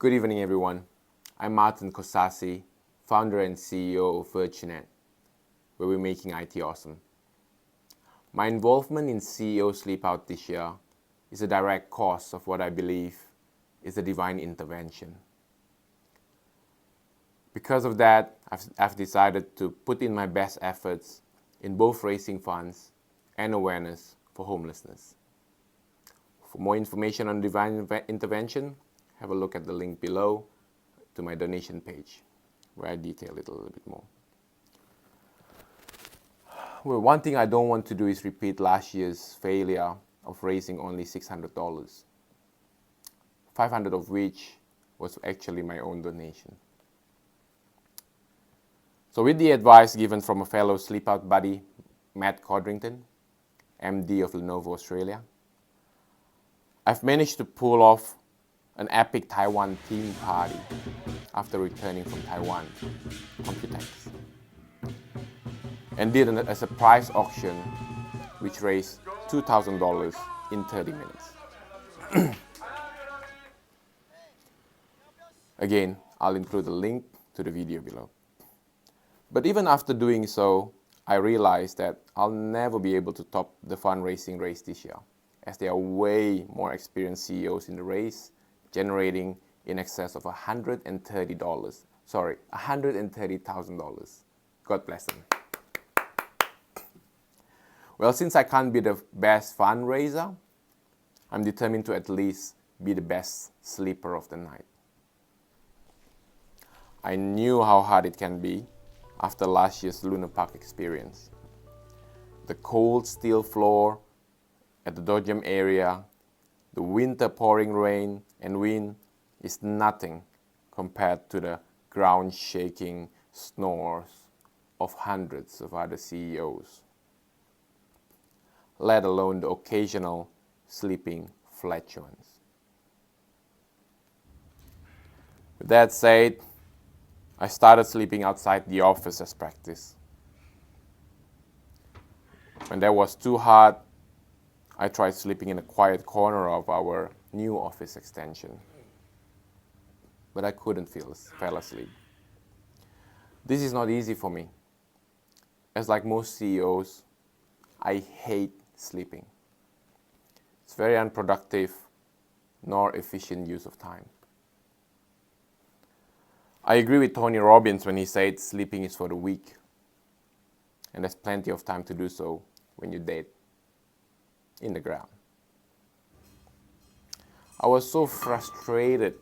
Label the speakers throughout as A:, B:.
A: Good evening, everyone. I'm Martin Kosasi, founder and CEO of Virtunet, where we're making IT awesome. My involvement in CEO Sleepout this year is a direct cause of what I believe is a divine intervention. Because of that, I've decided to put in my best efforts in both raising funds and awareness for homelessness. For more information on divine intervention, have a look at the link below to my donation page, where I detail it a little bit more. Well, one thing I don't want to do is repeat last year's failure of raising only $600, $500 of which was actually my own donation. So with the advice given from a fellow sleepout buddy, Matt Codrington, MD of Lenovo Australia, I've managed to pull off an epic Taiwan theme party after returning from Taiwan, Computex, and did a surprise auction which raised $2,000 in 30 minutes. Again, I'll include a link to the video below. But even after doing so, I realized that I'll never be able to top the fundraising race this year, as there are way more experienced CEOs in the race, generating in excess of $130,000. God bless them. Well, since I can't be the best fundraiser, I'm determined to at least be the best sleeper of the night. I knew how hard it can be after last year's Luna Park experience. The cold steel floor at the Dojam area, the winter pouring rain and wind is nothing compared to the ground-shaking snores of hundreds of other CEOs, let alone the occasional sleeping flatulence. With that said, I started sleeping outside the office as practice. When that was too hard, I tried sleeping in a quiet corner of our new office extension, but I couldn't fall asleep. This is not easy for me, as like most CEOs, I hate sleeping. It's very unproductive, nor efficient use of time. I agree with Tony Robbins when he said sleeping is for the weak, and there's plenty of time to do so when you're dead in the ground. I was so frustrated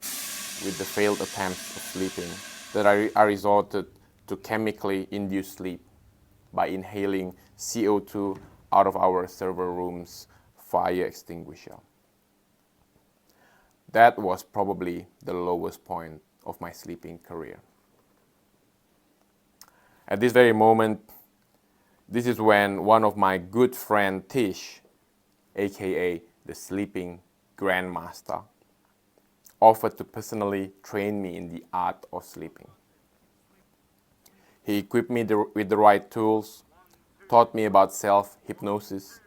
A: with the failed attempts of sleeping that I resorted to chemically induced sleep by inhaling CO2 out of our server room's fire extinguisher. That was probably the lowest point of my sleeping career. At this very moment, this is when one of my good friend Tish, aka the sleeping grandmaster, offered to personally train me in the art of sleeping. He equipped me with the right tools, taught me about self-hypnosis,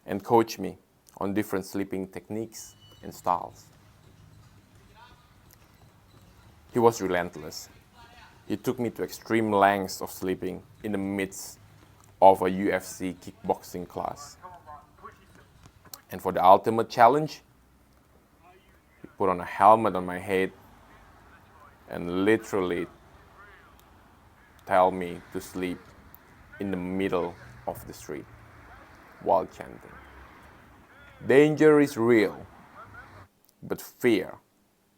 A: and coached me on different sleeping techniques and styles. He was relentless. He took me to extreme lengths of sleeping in the midst of a UFC kickboxing class. And for the ultimate challenge, he put on a helmet on my head and literally tell me to sleep in the middle of the street while chanting. Danger is real, but fear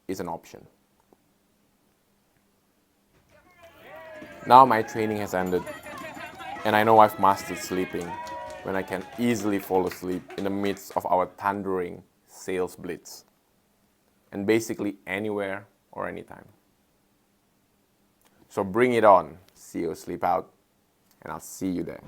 A: is an option. Now my training has ended, and I know I've mastered sleeping when I can easily fall asleep in the midst of our thundering sales blitz, and basically anywhere or anytime. So bring it on, CEO Sleepout, and I'll see you there.